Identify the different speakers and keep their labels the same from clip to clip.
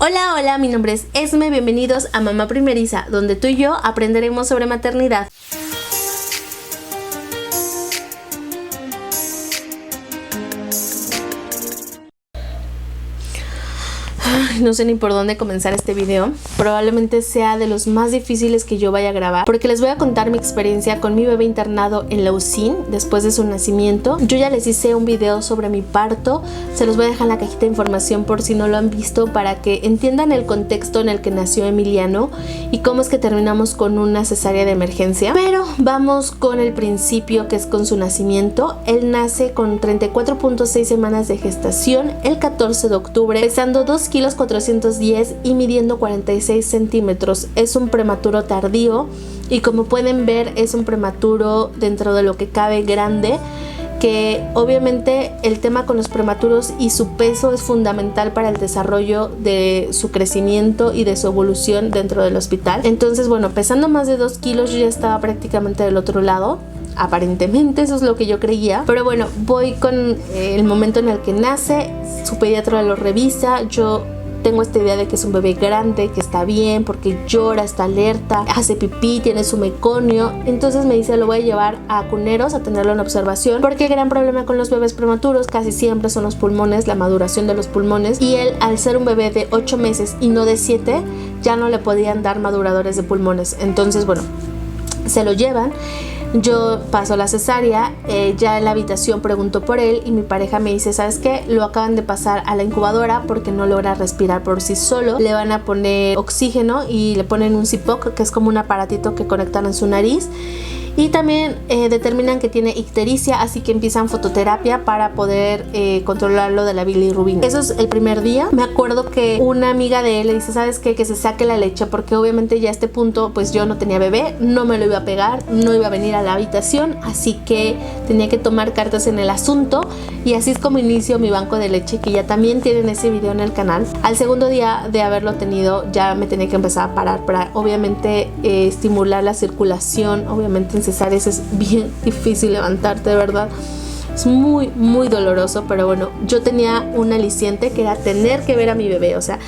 Speaker 1: Hola, hola, mi nombre es Esme, bienvenidos a Mamá Primeriza, donde tú y yo aprenderemos sobre maternidad. No sé ni por dónde comenzar este video. Probablemente sea de los más difíciles que yo vaya a grabar, porque les voy a contar mi experiencia con mi bebé internado en la UCIN después de su nacimiento. Yo ya les hice un video sobre mi parto, se los voy a dejar en la cajita de información por si no lo han visto, para que entiendan el contexto en el que nació Emiliano y cómo es que terminamos con una cesárea de emergencia. Pero vamos con el principio, que es con su nacimiento. Él nace con 34.6 semanas de gestación el 14 de octubre, pesando 2 kilos 410 y midiendo 46 centímetros. Es un prematuro tardío y, como pueden ver, es un prematuro dentro de lo que cabe grande, que obviamente el tema con los prematuros y su peso es fundamental para el desarrollo de su crecimiento y de su evolución dentro del hospital. Entonces, bueno, pesando más de 2 kilos yo ya estaba prácticamente del otro lado. Aparentemente eso es lo que yo creía, pero bueno, voy con el momento en el que nace. Su pediatra lo revisa. Yo tengo esta idea de que es un bebé grande, que está bien porque llora, está alerta, hace pipí, tiene su meconio. Entonces me dice, lo voy a llevar a Cuneros a tenerlo en observación, porque el gran problema con los bebés prematuros casi siempre son los pulmones, la maduración de los pulmones, y él, al ser un bebé de 8 meses y no de 7, ya no le podían dar maduradores de pulmones. Entonces, bueno, se lo llevan. Yo paso la cesárea, ya en la habitación pregunto por él y mi pareja me dice, ¿sabes qué? Lo acaban de pasar a la incubadora porque no logra respirar por sí solo. Le van a poner oxígeno y le ponen un CPOC, que es como un aparatito que conectan en su nariz. Y también determinan que tiene ictericia, así que empiezan fototerapia para poder controlarlo de la bilirrubina. Eso es el primer día. Me acuerdo que una amiga de él le dice, ¿sabes qué? Que se saque la leche, porque obviamente ya a este punto pues yo no tenía bebé, no me lo iba a pegar, no iba a venir a la habitación, así que tenía que tomar cartas en el asunto. Y así es como inicio mi banco de leche, que ya también tienen ese video en el canal. Al segundo día de haberlo tenido ya me tenía que empezar a parar para obviamente estimular la circulación. Obviamente en cesáreas es bien difícil levantarte, de verdad. Es muy, muy doloroso, pero bueno, yo tenía un aliciente, que era tener que ver a mi bebé. O sea,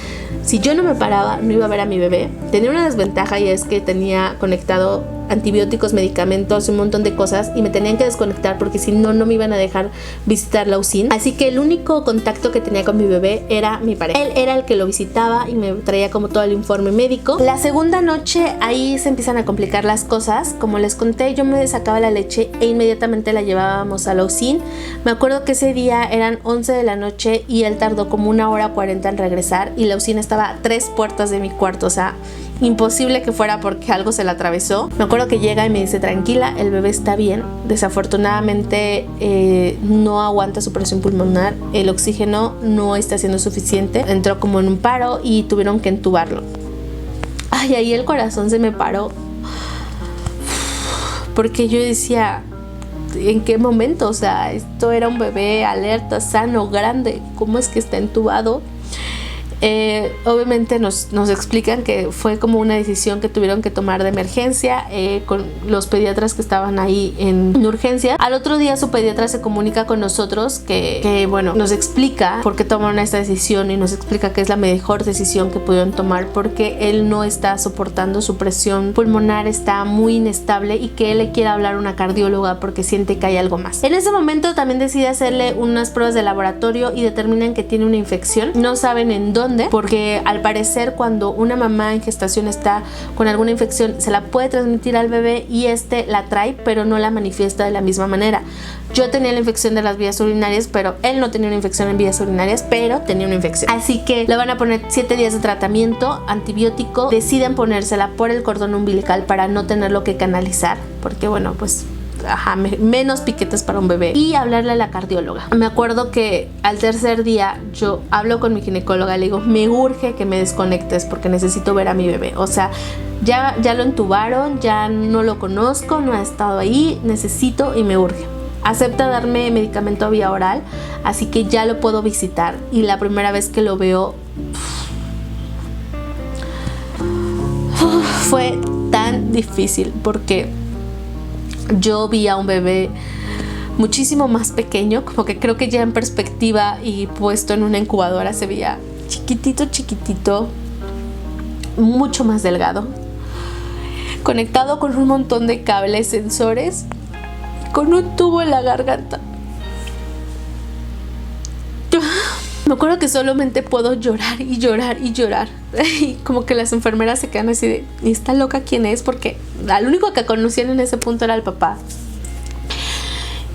Speaker 1: si yo no me paraba, no iba a ver a mi bebé. Tenía una desventaja, y es que tenía conectado antibióticos, medicamentos, un montón de cosas, y me tenían que desconectar porque si no, no me iban a dejar visitar la UCIN. Así que el único contacto que tenía con mi bebé era mi pareja. Él era el que lo visitaba y me traía como todo el informe médico. La segunda noche ahí se empiezan a complicar las cosas. Como les conté, yo me sacaba la leche e inmediatamente la llevábamos a la UCIN. Me acuerdo que ese día eran 11 de la noche y él tardó como 1 hora 40 en regresar, y la UCIN estaba a 3 puertas de mi cuarto. O sea, imposible que fuera porque algo se le atravesó. Me acuerdo que llega y me dice, tranquila, el bebé está bien. Desafortunadamente no aguanta su presión pulmonar, el oxígeno no está siendo suficiente, entró como en un paro y tuvieron que entubarlo. Ay, ahí el corazón se me paró, porque yo decía, ¿en qué momento? O sea, esto era un bebé alerta, sano, grande, ¿cómo es que está entubado? Obviamente nos explican que fue como una decisión que tuvieron que tomar de emergencia con los pediatras que estaban ahí en urgencia. Al otro día su pediatra se comunica con nosotros que bueno, nos explica por qué tomaron esta decisión, y nos explica que es la mejor decisión que pudieron tomar porque él no está soportando, su presión pulmonar está muy inestable, y que él le quiere hablar a una cardióloga porque siente que hay algo más. En ese momento también decide hacerle unas pruebas de laboratorio y determinan que tiene una infección. No saben en dónde, porque al parecer cuando una mamá en gestación está con alguna infección se la puede transmitir al bebé, y este la trae pero no la manifiesta de la misma manera. Yo tenía la infección de las vías urinarias, pero él no tenía una infección en vías urinarias, pero tenía una infección. Así que le van a poner 7 días de tratamiento antibiótico. Deciden ponérsela por el cordón umbilical para no tenerlo que canalizar, porque bueno, pues menos piquetes para un bebé, y hablarle a la cardióloga. Me acuerdo que al tercer día yo hablo con mi ginecóloga, le digo, me urge que me desconectes porque necesito ver a mi bebé. O sea, ya lo entubaron, ya no lo conozco, no ha estado ahí, necesito y me urge. Acepta darme medicamento vía oral, así que ya lo puedo visitar. Y la primera vez que lo veo fue tan difícil, porque yo vi a un bebé muchísimo más pequeño, como que creo que ya en perspectiva y puesto en una incubadora se veía chiquito. chiquitito, mucho más delgado, conectado con un montón de cables, sensores, con un tubo en la garganta. Me acuerdo que solamente puedo llorar y llorar y llorar. Y como que las enfermeras se quedan así de, ¿y esta loca quién es? Porque al único que conocían en ese punto era el papá.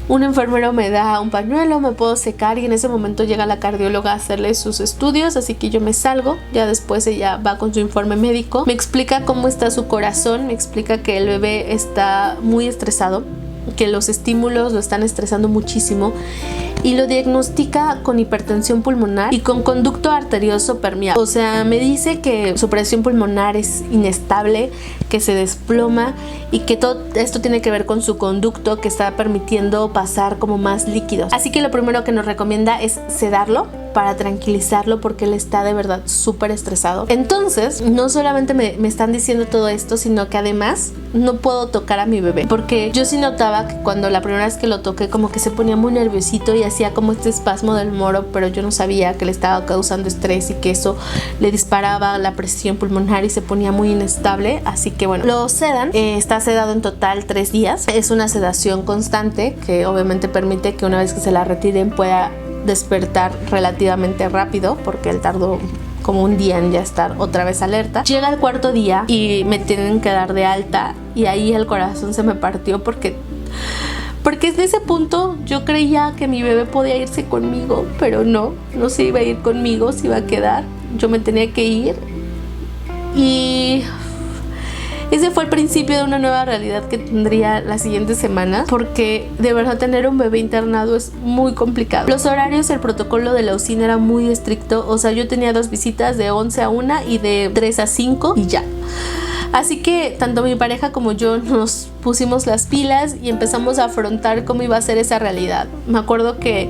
Speaker 1: Un enfermero me da un pañuelo, me puedo secar y en ese momento llega la cardióloga a hacerle sus estudios, así que yo me salgo. Ya después ella va con su informe médico, me explica cómo está su corazón, me explica que el bebé está muy estresado, que los estímulos lo están estresando muchísimo y lo diagnostica con hipertensión pulmonar y con conducto arterioso permeable. O sea, me dice que su presión pulmonar es inestable, que se desploma y que todo esto tiene que ver con su conducto que está permitiendo pasar como más líquidos. Así que lo primero que nos recomienda es sedarlo para tranquilizarlo porque él está de verdad súper estresado. Entonces, no solamente me están diciendo todo esto, sino que además no puedo tocar a mi bebé porque yo sí notaba que cuando la primera vez que lo toqué como que se ponía muy nerviosito y hacía como este espasmo del moro, pero yo no sabía que le estaba causando estrés y que eso le disparaba la presión pulmonar y se ponía muy inestable. Así que bueno, lo sedan. Está sedado en total 3 días. Es una sedación constante que obviamente permite que una vez que se la retiren pueda despertar relativamente rápido porque él tardó como un día en ya estar otra vez alerta. Llega el 4.º día y me tienen que dar de alta y ahí el corazón se me partió porque desde ese punto yo creía que mi bebé podía irse conmigo, pero no se iba a ir conmigo, se iba a quedar, yo me tenía que ir y ese fue el principio de una nueva realidad que tendría las siguientes semanas, porque de verdad tener un bebé internado es muy complicado. Los horarios, el protocolo de la UCIN era muy estricto, o sea, yo tenía 2 visitas de 11 a 1 y de 3 a 5 y ya. Así que tanto mi pareja como yo nos pusimos las pilas y empezamos a afrontar cómo iba a ser esa realidad. Me acuerdo que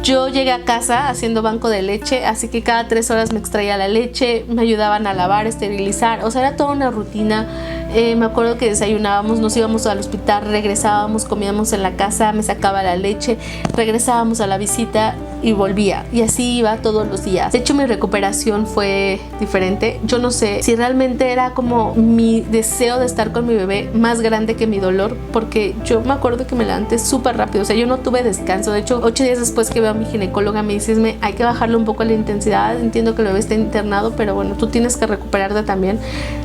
Speaker 1: yo llegué a casa haciendo banco de leche, así que cada 3 horas me extraía la leche, me ayudaban a lavar, esterilizar, o sea, era toda una rutina. Me acuerdo que desayunábamos, nos íbamos al hospital, regresábamos, comíamos en la casa, me sacaba la leche, regresábamos a la visita y volvía. Y así iba todos los días. De hecho, mi recuperación fue diferente. Yo no sé si realmente era como mi deseo de estar con mi bebé más grande que mi dolor, porque yo me acuerdo que me levanté súper rápido. O sea, yo no tuve descanso. De hecho, 8 días después que veo a mi ginecóloga me dice, hay que bajarle un poco la intensidad. Entiendo que el bebé está internado, pero bueno, tú tienes que recuperarte también.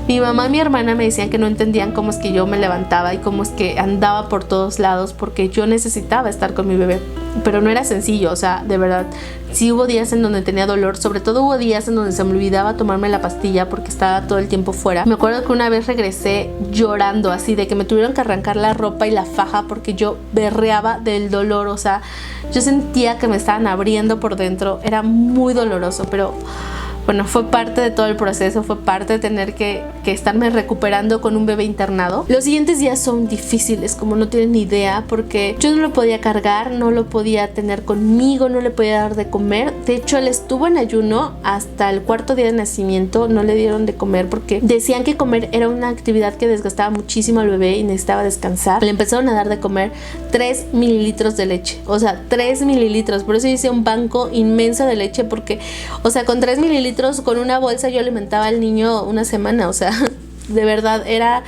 Speaker 1: Mi mamá y mi hermana me decían que no entendían cómo es que yo me levantaba y cómo es que andaba por todos lados, porque yo necesitaba estar con mi bebé. Pero no era sencillo, o sea, de verdad, sí hubo días en donde tenía dolor, sobre todo hubo días en donde se me olvidaba tomarme la pastilla porque estaba todo el tiempo fuera. Me acuerdo que una vez regresé llorando así, de que me tuvieron que arrancar la ropa y la faja porque yo berreaba del dolor, o sea, yo sentía que me estaban abriendo por dentro, era muy doloroso, pero bueno, fue parte de todo el proceso, fue parte de tener que estarme recuperando con un bebé internado. Los siguientes días son difíciles, como no tienen ni idea, porque yo no lo podía cargar, no lo podía tener conmigo, no le podía dar de comer. De hecho, él estuvo en ayuno hasta el 4.º día de nacimiento, no le dieron de comer porque decían que comer era una actividad que desgastaba muchísimo al bebé y necesitaba descansar. Le empezaron a dar de comer 3 mililitros de leche, o sea, 3 mililitros. Por eso hice un banco inmenso de leche porque, o sea, con 3 mililitros con una bolsa yo alimentaba al niño una semana, o sea, de verdad era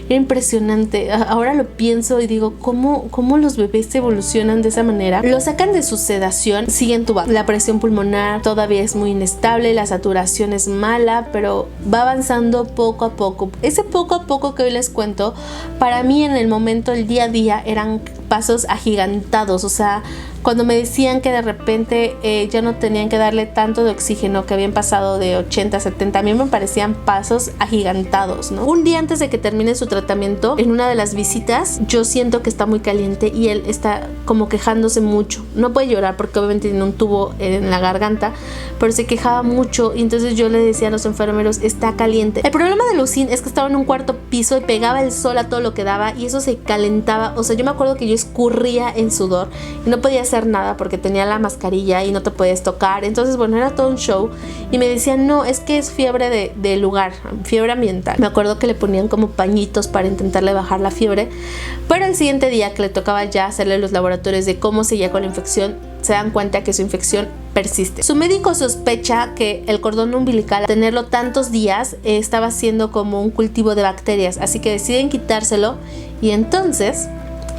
Speaker 1: impresionante. Ahora lo pienso y digo, ¿cómo los bebés evolucionan de esa manera? Lo sacan de su sedación, siguen tubando. La presión pulmonar todavía es muy inestable, la saturación es mala, pero va avanzando poco a poco. Ese poco a poco que hoy les cuento, para mí en el momento, el día a día, eran pasos agigantados. O sea, cuando me decían que de repente ya no tenían que darle tanto de oxígeno, que habían pasado de 80 a 70, a mí me parecían pasos agigantados, ¿no? Un día antes de que termine su tratamiento, en una de las visitas, yo siento que está muy caliente y él está como quejándose mucho. No puede llorar porque obviamente tiene un tubo en la garganta, pero se quejaba mucho y entonces yo le decía a los enfermeros, está caliente. El problema de Lucín es que estaba en un 4.º piso y pegaba el sol a todo lo que daba y eso se calentaba. O sea, yo me acuerdo que yo escurría en sudor y no podía hacer nada porque tenía la mascarilla y no te puedes tocar. Entonces, bueno, era todo un show y me decían, no, es que es fiebre de lugar, fiebre ambiental. Me acuerdo que le ponían como pañitos para intentarle bajar la fiebre, pero el siguiente día que le tocaba ya hacerle los laboratorios de cómo seguía con la infección, se dan cuenta que su infección persiste. Su médico sospecha que el cordón umbilical, al tenerlo tantos días, estaba siendo como un cultivo de bacterias, así que deciden quitárselo y entonces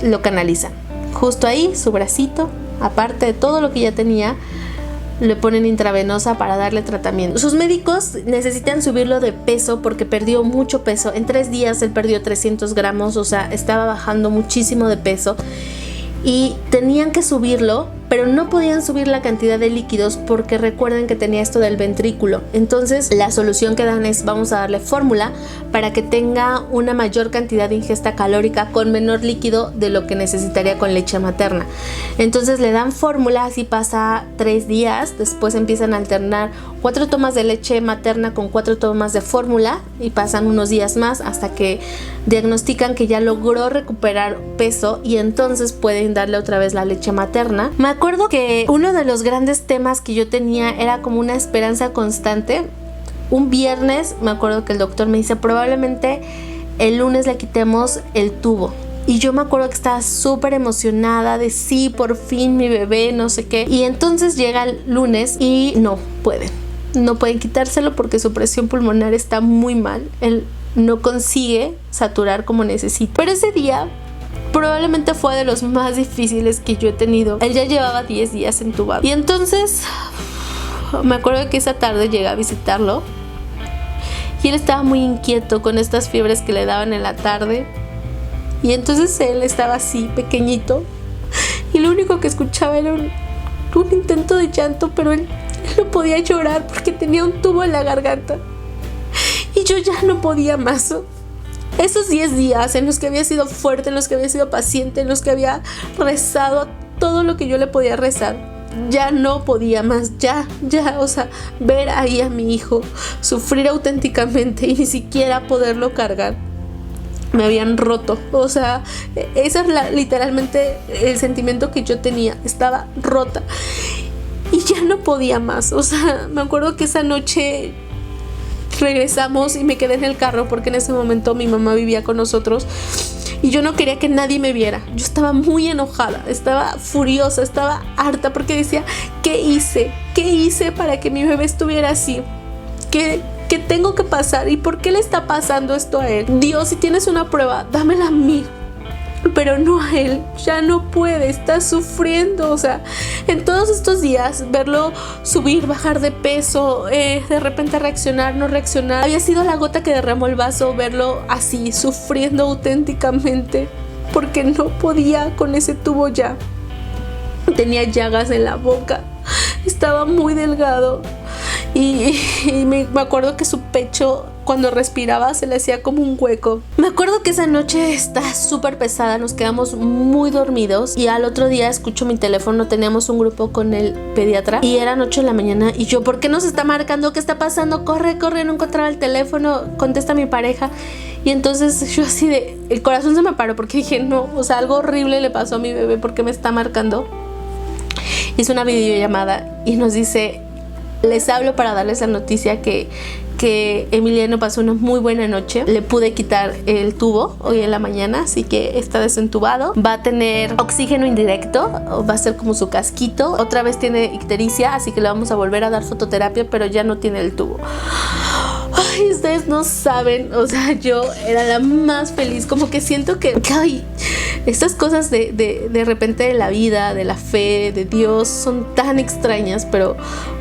Speaker 1: lo canalizan. Justo ahí, su bracito, aparte de todo lo que ya tenía, le ponen intravenosa para darle tratamiento. Sus médicos necesitan subirlo de peso porque perdió mucho peso. En 3 días él perdió 300 gramos, o sea, estaba bajando muchísimo de peso. Y tenían que subirlo, pero no podían subir la cantidad de líquidos porque recuerden que tenía esto del ventrículo. Entonces la solución que dan es: vamos a darle fórmula para que tenga una mayor cantidad de ingesta calórica con menor líquido de lo que necesitaría con leche materna. Entonces le dan fórmula, así pasa 3 días, después empiezan a alternar 4 tomas de leche materna con 4 tomas de fórmula y pasan unos días más hasta que diagnostican que ya logró recuperar peso y entonces pueden darle otra vez la leche materna. Me acuerdo que uno de los grandes temas que yo tenía era como una esperanza constante. Un viernes me acuerdo que el doctor me dice: probablemente el lunes le quitemos el tubo. Y yo me acuerdo que estaba súper emocionada de sí, por fin mi bebé, no sé qué. Y entonces llega el lunes y no pueden quitárselo porque su presión pulmonar está muy mal. Él no consigue saturar como necesita. Pero ese día probablemente fue de los más difíciles que yo he tenido. Él ya llevaba 10 días entubado. Y entonces me acuerdo que esa tarde llegué a visitarlo y él estaba muy inquieto con estas fiebres que le daban en la tarde. Y entonces él estaba así, pequeñito, y lo único que escuchaba era un intento de llanto, pero él no podía llorar porque tenía un tubo en la garganta. Y yo ya no podía más. Esos 10 días en los que había sido fuerte, en los que había sido paciente, en los que había rezado todo lo que yo le podía rezar, ya no podía más, ya, o sea, ver ahí a mi hijo sufrir auténticamente y ni siquiera poderlo cargar. Me habían roto, o sea, ese es literalmente el sentimiento que yo tenía. Estaba rota y ya no podía más. O sea, me acuerdo que esa noche regresamos y me quedé en el carro porque en ese momento mi mamá vivía con nosotros y yo no quería que nadie me viera. Yo estaba muy enojada, estaba furiosa, estaba harta porque decía: ¿qué hice? ¿Qué hice para que mi bebé estuviera así? ¿Qué tengo que pasar? ¿Y por qué le está pasando esto a él? Dios, si tienes una prueba, dámela a mí, pero no a él. Ya no puede, está sufriendo. O sea, en todos estos días verlo subir, bajar de peso, de repente reaccionar, no reaccionar, había sido la gota que derramó el vaso. Verlo así, sufriendo auténticamente porque no podía con ese tubo ya. Tenía llagas en la boca, estaba muy delgado. Y me acuerdo que su pecho, cuando respiraba, se le hacía como un hueco. Me acuerdo que esa noche está súper pesada, nos quedamos muy dormidos y al otro día escucho mi teléfono. Teníamos un grupo con el pediatra y eran 8 de la mañana y yo: ¿por qué nos está marcando? ¿Qué está pasando? Corre, no encontraba el teléfono, contesta mi pareja. Y entonces yo así de, el corazón se me paró porque dije: no, o sea, algo horrible le pasó a mi bebé, ¿por qué me está marcando? Hizo una videollamada y nos dice: les hablo para darles la noticia que Emiliano pasó una muy buena noche. Le pude quitar el tubo hoy en la mañana, así que está desentubado. Va a tener oxígeno indirecto, va a ser como su casquito. Otra vez tiene ictericia, así que le vamos a volver a dar fototerapia, pero ya no tiene el tubo. Ay, ustedes no saben, o sea, yo era la más feliz. Como que siento que ay, estas cosas de repente de la vida, de la fe, de Dios, son tan extrañas, pero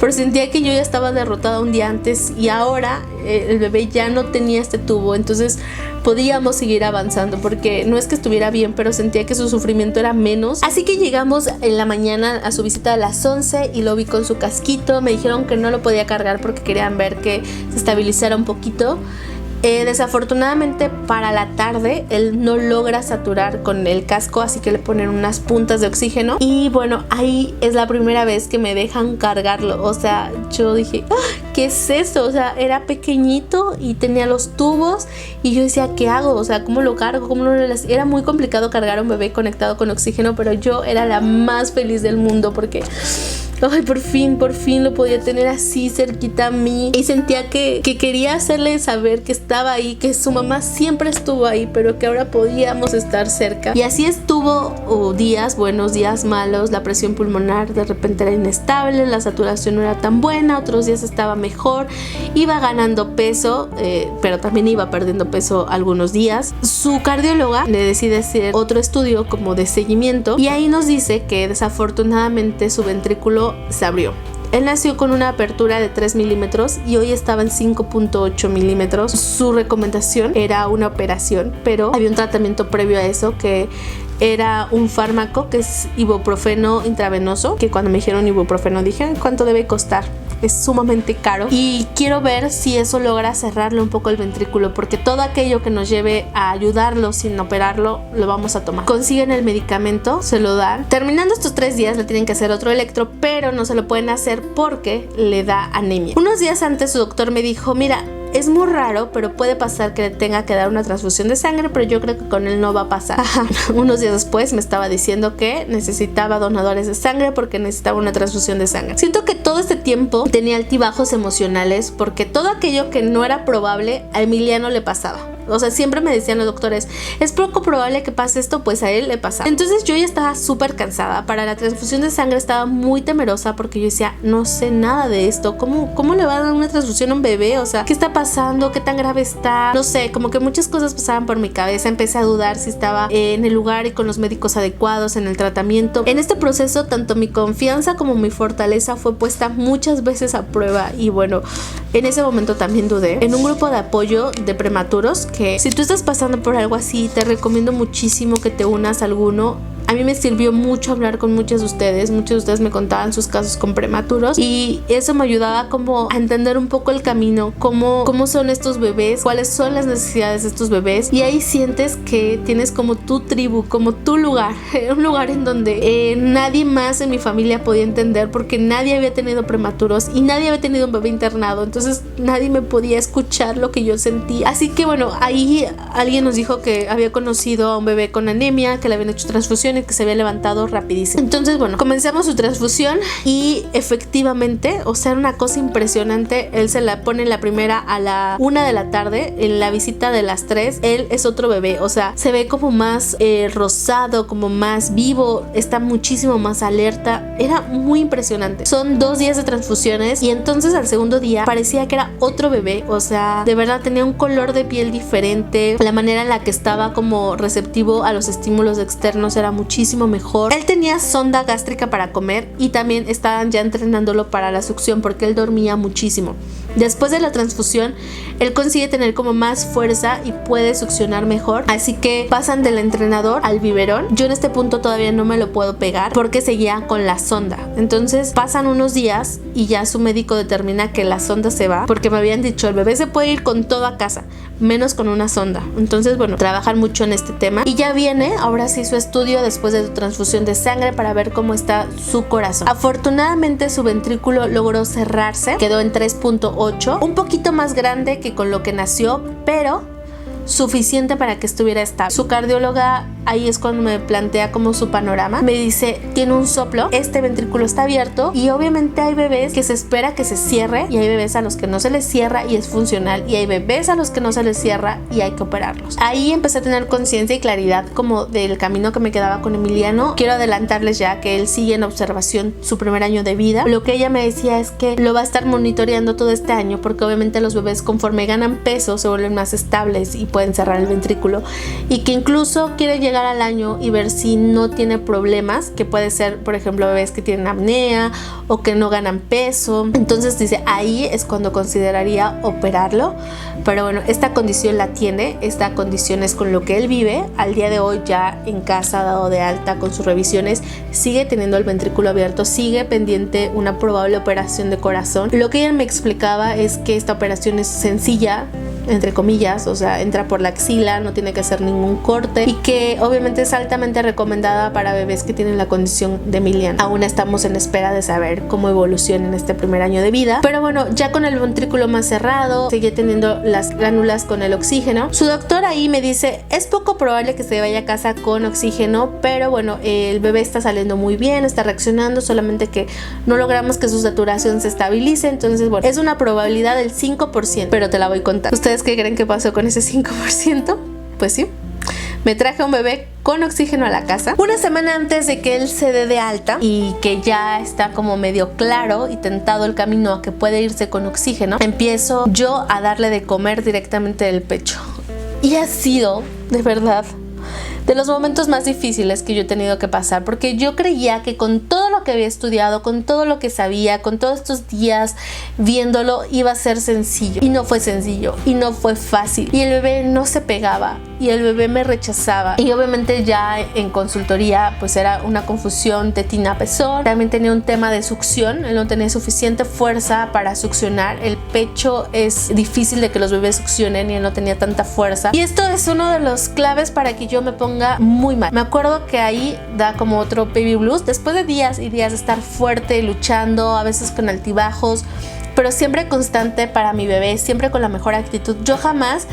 Speaker 1: sentía que yo ya estaba derrotada un día antes y ahora el bebé ya no tenía este tubo, entonces podíamos seguir avanzando porque no es que estuviera bien, pero sentía que su sufrimiento era menos. Así que llegamos en la mañana a su visita a las 11 y lo vi con su casquito. Me dijeron que no lo podía cargar porque querían ver que se estabilizara un poquito. Desafortunadamente para la tarde él no logra saturar con el casco, así que le ponen unas puntas de oxígeno y bueno, ahí es la primera vez que me dejan cargarlo. O sea, yo dije, ¿qué es eso? O sea, era pequeñito y tenía los tubos y yo decía, ¿qué hago? O sea, ¿cómo lo cargo? ¿Cómo no Era muy complicado cargar a un bebé conectado con oxígeno, pero yo era la más feliz del mundo porque ay, por fin lo podía tener así cerquita a mí. Y sentía que quería hacerle saber que estaba ahí, que su mamá siempre estuvo ahí, pero que ahora podíamos estar cerca. Y así estuvo días buenos, días malos. La presión pulmonar de repente era inestable, la saturación no era tan buena, otros días estaba mejor, iba ganando peso, pero también iba perdiendo peso algunos días. Su cardióloga le decide hacer otro estudio como de seguimiento y ahí nos dice que desafortunadamente su ventrículo se abrió. Él nació con una apertura de 3 milímetros y hoy estaba en 5.8 milímetros. Su recomendación era una operación, pero había un tratamiento previo a eso que era un fármaco que es ibuprofeno intravenoso, que cuando me dijeron ibuprofeno dije, ¿cuánto debe costar? Es sumamente caro y quiero ver si eso logra cerrarle un poco el ventrículo, porque todo aquello que nos lleve a ayudarlo sin operarlo lo vamos a tomar. Consiguen el medicamento, se lo dan. Terminando estos 3 días le tienen que hacer otro electro, pero no se lo pueden hacer porque le da anemia. Unos días antes su doctor me dijo, mira, es muy raro, pero puede pasar que le tenga que dar una transfusión de sangre, pero yo creo que con él no va a pasar. Unos días después me estaba diciendo que necesitaba donadores de sangre porque necesitaba una transfusión de sangre. Siento que todo este tiempo tenía altibajos emocionales porque todo aquello que no era probable a Emiliano le pasaba. O sea, siempre me decían los doctores, es poco probable que pase esto, pues a él le pasaba. Entonces yo ya estaba súper cansada. Para la transfusión de sangre estaba muy temerosa porque yo decía, no sé nada de esto. ¿Cómo le va a dar una transfusión a un bebé? O sea, ¿qué está pasando? ¿Qué tan grave está? No sé, como que muchas cosas pasaban por mi cabeza. Empecé a dudar si estaba en el lugar y con los médicos adecuados, en el tratamiento. En este proceso, tanto mi confianza como mi fortaleza fue puesta muchas veces a prueba. Y bueno, en ese momento también dudé. En un grupo de apoyo de prematuros, que si tú estás pasando por algo así, te recomiendo muchísimo que te unas a alguno. A mí me sirvió mucho hablar con muchos de ustedes me contaban sus casos con prematuros y eso me ayudaba como a entender un poco el camino, cómo son estos bebés, cuáles son las necesidades de estos bebés, y ahí sientes que tienes como tu tribu, como tu lugar, un lugar en donde nadie más en mi familia podía entender porque nadie había tenido prematuros y nadie había tenido un bebé internado, entonces nadie me podía escuchar lo que yo sentía. Así que bueno, ahí alguien nos dijo que había conocido a un bebé con anemia, que le habían hecho transfusiones, que se había levantado rapidísimo. Entonces bueno, comenzamos su transfusión y efectivamente, o sea, era una cosa impresionante. Él se la pone la primera a la 1 de la tarde, en la visita de las 3 él es otro bebé, o sea, se ve como más rosado, como más vivo, está muchísimo más alerta, era muy impresionante. Son 2 días de transfusiones y entonces al segundo día parecía que era otro bebé, o sea, de verdad tenía un color de piel diferente, la manera en la que estaba como receptivo a los estímulos externos era muchísimo mejor. Él tenía sonda gástrica para comer y también estaban ya entrenándolo para la succión porque él dormía muchísimo. Después de la transfusión, él consigue tener como más fuerza y puede succionar mejor, así que pasan del entrenador al biberón. Yo en este punto todavía no me lo puedo pegar porque seguía con la sonda. Entonces pasan unos días y ya su médico determina que la sonda se va porque me habían dicho, el bebé se puede ir con todo a casa, menos con una sonda. Entonces bueno, trabajan mucho en este tema y ya viene ahora sí su estudio después de su transfusión de sangre para ver cómo está su corazón. Afortunadamente su ventrículo logró cerrarse, quedó en 3.8, un poquito más grande que con lo que nació, pero suficiente para que estuviera estable. Su cardióloga ahí es cuando me plantea como su panorama. Me dice, tiene un soplo, este ventrículo está abierto y obviamente hay bebés que se espera que se cierre y hay bebés a los que no se les cierra y es funcional y hay bebés a los que no se les cierra y hay que operarlos. Ahí empecé a tener conciencia y claridad como del camino que me quedaba con Emiliano. Quiero adelantarles ya que él sigue en observación su primer año de vida. Lo que ella me decía es que lo va a estar monitoreando todo este año porque obviamente los bebés conforme ganan peso se vuelven más estables y pueden cerrar el ventrículo y que incluso quiere llegar al año y ver si no tiene problemas, que puede ser por ejemplo bebés que tienen apnea o que no ganan peso. Entonces dice, ahí es cuando consideraría operarlo, pero bueno, esta condición la tiene, esta condición es con lo que él vive. Al día de hoy ya en casa, dado de alta con sus revisiones, sigue teniendo el ventrículo abierto, sigue pendiente una probable operación de corazón. Lo que ella me explicaba es que esta operación es sencilla, entre comillas, o sea, entra por la axila, no tiene que hacer ningún corte y que obviamente es altamente recomendada para bebés que tienen la condición de Emiliano. Aún estamos en espera de saber cómo evoluciona en este primer año de vida, pero bueno, ya con el ventrículo más cerrado, sigue teniendo las glánulas con el oxígeno. Su doctor ahí me dice, es poco probable que se vaya a casa con oxígeno, pero bueno, el bebé está saliendo muy bien, está reaccionando, solamente que no logramos que su saturación se estabilice, entonces bueno, es una probabilidad del 5%, pero te la voy a contar. ¿Ustedes qué creen que pasó con ese 5%? Pues sí, me traje a un bebé con oxígeno a la casa una semana antes de que él se dé de alta y que ya está como medio claro y tentado el camino a que puede irse con oxígeno. Empiezo yo a darle de comer directamente del pecho y ha sido, de verdad, de los momentos más difíciles que yo he tenido que pasar, porque yo creía que con todo lo que había estudiado, con todo lo que sabía, con todos estos días viéndolo, iba a ser sencillo, y no fue sencillo, y no fue fácil, y el bebé no se pegaba, y el bebé me rechazaba, y obviamente ya en consultoría pues era una confusión tetina-pezón. También tenía un tema de succión, él no tenía suficiente fuerza para succionar, el pecho es difícil de que los bebés succionen y él no tenía tanta fuerza, y esto es uno de los claves para que yo me ponga muy mal. Me acuerdo que ahí da como otro baby blues, después de días y días de estar fuerte, luchando, a veces con altibajos, pero siempre constante para mi bebé, siempre con la mejor actitud. Yo jamás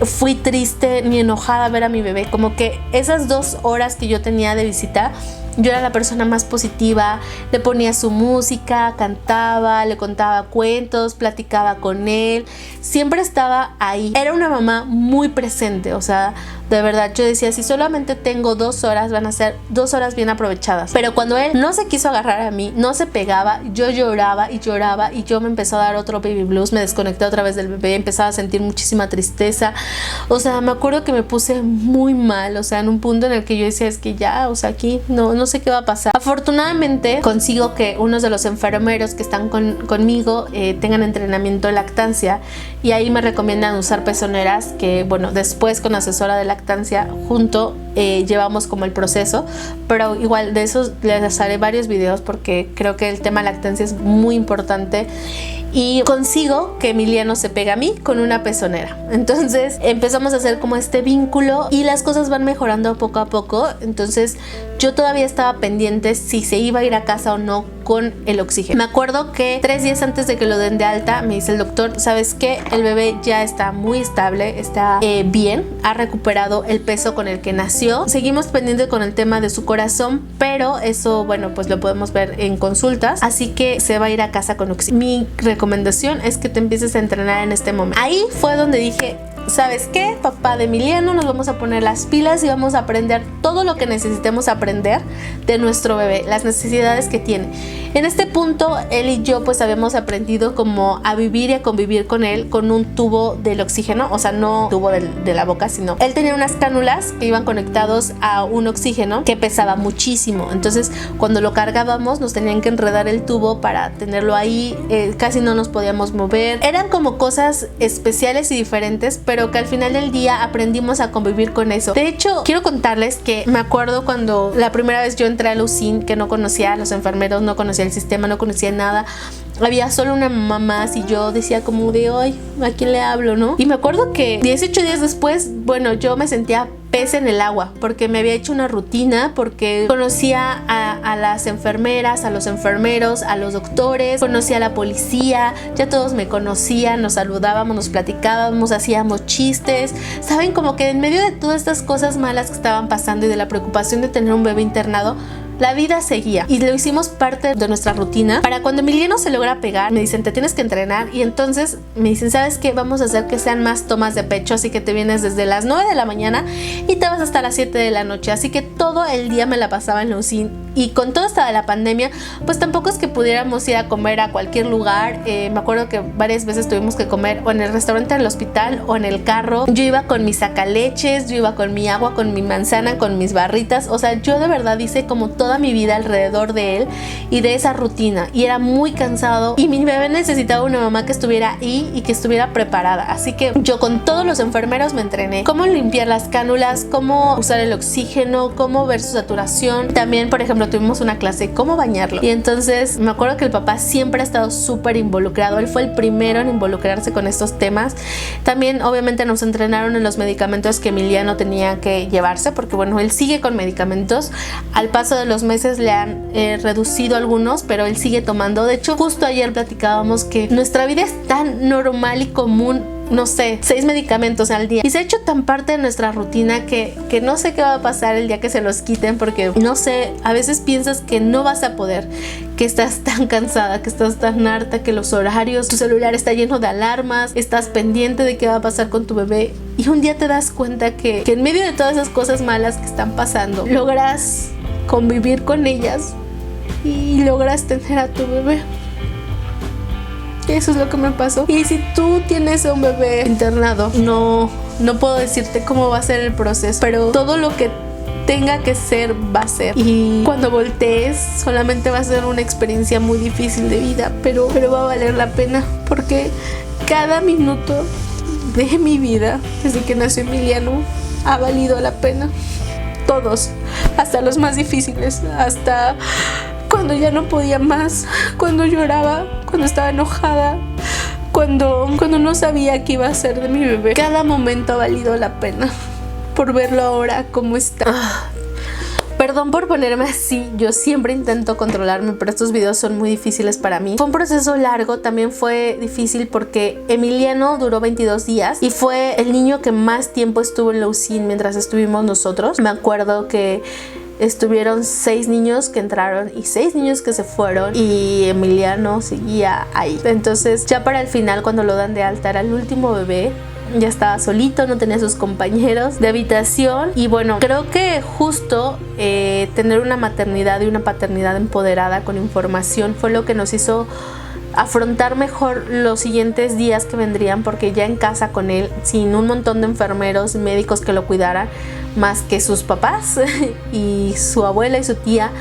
Speaker 1: fui triste ni enojada a ver a mi bebé, como que esas 2 horas que yo tenía de visita, yo era la persona más positiva, le ponía su música, cantaba, le contaba cuentos, platicaba con él, siempre estaba ahí. Era una mamá muy presente, o sea, de verdad, yo decía, si solamente tengo 2 horas, van a ser 2 horas bien aprovechadas. Pero cuando él no se quiso agarrar a mí, no se pegaba, yo lloraba y lloraba y yo me empezó a dar otro baby blues, me desconecté otra vez del bebé, empezaba a sentir muchísima tristeza. O sea, me acuerdo que me puse muy mal, o sea, en un punto en el que yo decía, es que ya, o sea, aquí no sé qué va a pasar. Afortunadamente consigo que unos de los enfermeros que están conmigo tengan entrenamiento de lactancia, y ahí me recomiendan usar pezoneras, que bueno, después con asesora de lactancia junto llevamos como el proceso, pero igual de eso les haré varios videos porque creo que el tema lactancia es muy importante. Y consigo que Emiliano se pegue a mí con una pezonera. Entonces empezamos a hacer como este vínculo y las cosas van mejorando poco a poco. Entonces yo todavía estaba pendiente si se iba a ir a casa o no con el oxígeno. Me acuerdo que 3 días antes de que lo den de alta me dice el doctor, ¿sabes qué? El bebé ya está muy estable, está bien, ha recuperado el peso con el que nació. Seguimos pendientes con el tema de su corazón, pero eso, bueno, pues lo podemos ver en consultas. Así que se va a ir a casa con oxígeno. Mi recomendación es que te empieces a entrenar en este momento. Ahí fue donde dije, ¿sabes qué? Papá de Emiliano, nos vamos a poner las pilas y vamos a aprender todo lo que necesitemos aprender de nuestro bebé, las necesidades que tiene. En este punto, él y yo pues habíamos aprendido como a vivir y a convivir con él con un tubo del oxígeno, o sea, no tubo de la boca, sino él tenía unas cánulas que iban conectados a un oxígeno que pesaba muchísimo. Entonces, cuando lo cargábamos, nos tenían que enredar el tubo para tenerlo ahí, casi no nos podíamos mover. Eran como cosas especiales y diferentes, pero que al final del día aprendimos a convivir con eso. De hecho, quiero contarles que me acuerdo cuando la primera vez yo entré a Lucin, que no conocía a los enfermeros, no conocía el sistema, no conocía nada. Había solo una mamá más y yo decía como de, ay, ¿a quién le hablo, no? Y me acuerdo que 18 días después, bueno, yo me sentía pez en el agua porque me había hecho una rutina, porque conocía a las enfermeras, a los enfermeros, a los doctores, conocía a la policía, ya todos me conocían, nos saludábamos, nos platicábamos, hacíamos chistes, saben, como que en medio de todas estas cosas malas que estaban pasando y de la preocupación de tener un bebé internado, la vida seguía y lo hicimos parte de nuestra rutina. Para cuando Emiliano se logra pegar, me dicen, te tienes que entrenar, y entonces me dicen, ¿sabes qué? Vamos a hacer que sean más tomas de pecho, así que te vienes desde las 9 de la mañana y te vas hasta las 7 de la noche. Así que todo el día me la pasaba en la UCI, y con todo esto de la pandemia, pues tampoco es que pudiéramos ir a comer a cualquier lugar. Me acuerdo que varias veces tuvimos que comer o en el restaurante del hospital o en el carro. Yo iba con mis sacaleches, yo iba con mi agua, con mi manzana, con mis barritas. O sea, yo de verdad hice como toda mi vida alrededor de él y de esa rutina, y era muy cansado, y mi bebé necesitaba una mamá que estuviera ahí y que estuviera preparada. Así que yo con todos los enfermeros me entrené cómo limpiar las cánulas, cómo usar el oxígeno, cómo ver su saturación. También, por ejemplo, ejemplo, tuvimos una clase de cómo bañarlo. Y entonces me acuerdo que el papá siempre ha estado súper involucrado. Él fue el primero en involucrarse con estos temas. También obviamente nos entrenaron en los medicamentos que Emiliano tenía que llevarse, porque bueno, él sigue con medicamentos. Al paso de los meses le han reducido algunos, pero él sigue tomando. De hecho, justo ayer platicábamos que nuestra vida es tan normal y común, no sé, 6 medicamentos al día, y se ha hecho tan parte de nuestra rutina que no sé qué va a pasar el día que se los quiten, porque no sé, a veces piensas que no vas a poder, que estás tan cansada, que estás tan harta, que los horarios, tu celular está lleno de alarmas, estás pendiente de qué va a pasar con tu bebé, y un día te das cuenta que en medio de todas esas cosas malas que están pasando, logras convivir con ellas y logras tener a tu bebé. Eso es lo que me pasó. Y si tú tienes a un bebé internado, no puedo decirte cómo va a ser el proceso, pero todo lo que tenga que ser va a ser. Y cuando voltees, solamente va a ser una experiencia muy difícil de vida, pero va a valer la pena, porque cada minuto de mi vida, desde que nació Emiliano, ha valido la pena. Todos, hasta los más difíciles, hasta cuando ya no podía más, cuando lloraba, cuando estaba enojada, cuando no sabía qué iba a hacer de mi bebé. Cada momento ha valido la pena por verlo ahora como está. Perdón por ponerme así, yo siempre intento controlarme, pero estos videos son muy difíciles para mí. Fue un proceso largo, también fue difícil porque Emiliano duró 22 días y fue el niño que más tiempo estuvo en la UCI mientras estuvimos nosotros. Me acuerdo que estuvieron 6 niños que entraron y 6 niños que se fueron, y Emiliano seguía ahí. Entonces ya para el final, cuando lo dan de alta, era el último bebé, ya estaba solito, no tenía sus compañeros de habitación. Y bueno, creo que justo tener una maternidad y una paternidad empoderada con información fue lo que nos hizo afrontar mejor los siguientes días que vendrían, porque ya en casa con él, sin un montón de enfermeros y médicos que lo cuidaran, más que sus papás y su abuela y su tía,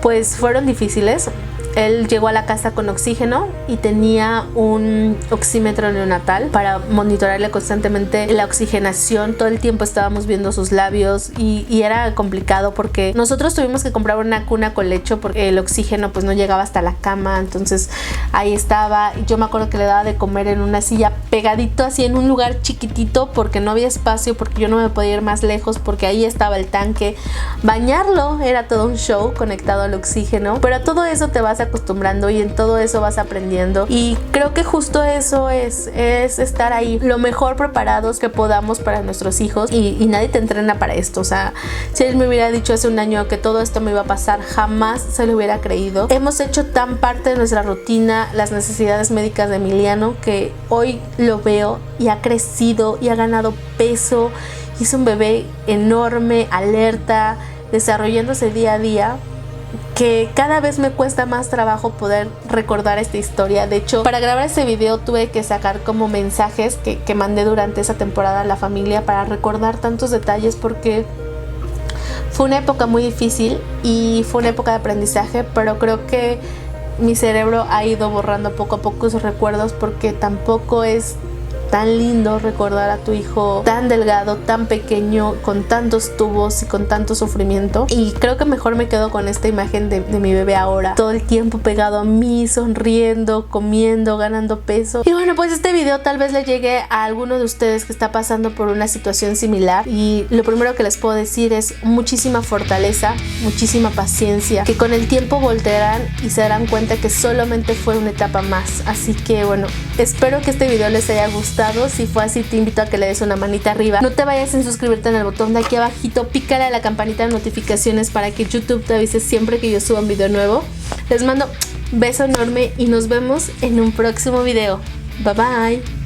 Speaker 1: pues fueron difíciles. Él llegó a la casa con oxígeno y tenía un oxímetro neonatal para monitorarle constantemente la oxigenación. Todo el tiempo estábamos viendo sus labios y era complicado porque nosotros tuvimos que comprar una cuna con lecho porque el oxígeno pues no llegaba hasta la cama. Entonces ahí estaba. Yo me acuerdo que le daba de comer en una silla pegadito así en un lugar chiquitito porque no había espacio, porque yo no me podía ir más lejos, porque ahí estaba el tanque. Bañarlo era todo un show conectado al oxígeno, pero a todo eso te vas acostumbrando y en todo eso vas aprendiendo, y creo que justo eso es estar ahí lo mejor preparados que podamos para nuestros hijos, y nadie te entrena para esto. O sea, si él me hubiera dicho hace un año que todo esto me iba a pasar, jamás se lo hubiera creído. Hemos hecho tan parte de nuestra rutina las necesidades médicas de Emiliano que hoy lo veo y ha crecido y ha ganado peso, y es un bebé enorme, alerta, desarrollándose día a día, que cada vez me cuesta más trabajo poder recordar esta historia. De hecho, para grabar este video tuve que sacar como mensajes que mandé durante esa temporada a la familia para recordar tantos detalles, porque fue una época muy difícil y fue una época de aprendizaje, pero creo que mi cerebro ha ido borrando poco a poco esos recuerdos, porque tampoco es tan lindo recordar a tu hijo tan delgado, tan pequeño, con tantos tubos y con tanto sufrimiento. Y creo que mejor me quedo con esta imagen de mi bebé ahora, todo el tiempo pegado a mí, sonriendo, comiendo, ganando peso. Y bueno, pues este video tal vez le llegue a alguno de ustedes que está pasando por una situación similar, y lo primero que les puedo decir es muchísima fortaleza, muchísima paciencia, que con el tiempo voltearán y se darán cuenta que solamente fue una etapa más. Así que bueno, espero que este video les haya gustado. Si fue así, te invito a que le des una manita arriba. No te vayas sin suscribirte en el botón de aquí abajito, pícale a la campanita de notificaciones para que YouTube te avise siempre que yo suba un video nuevo. Les mando un beso enorme y nos vemos en un próximo video. Bye bye.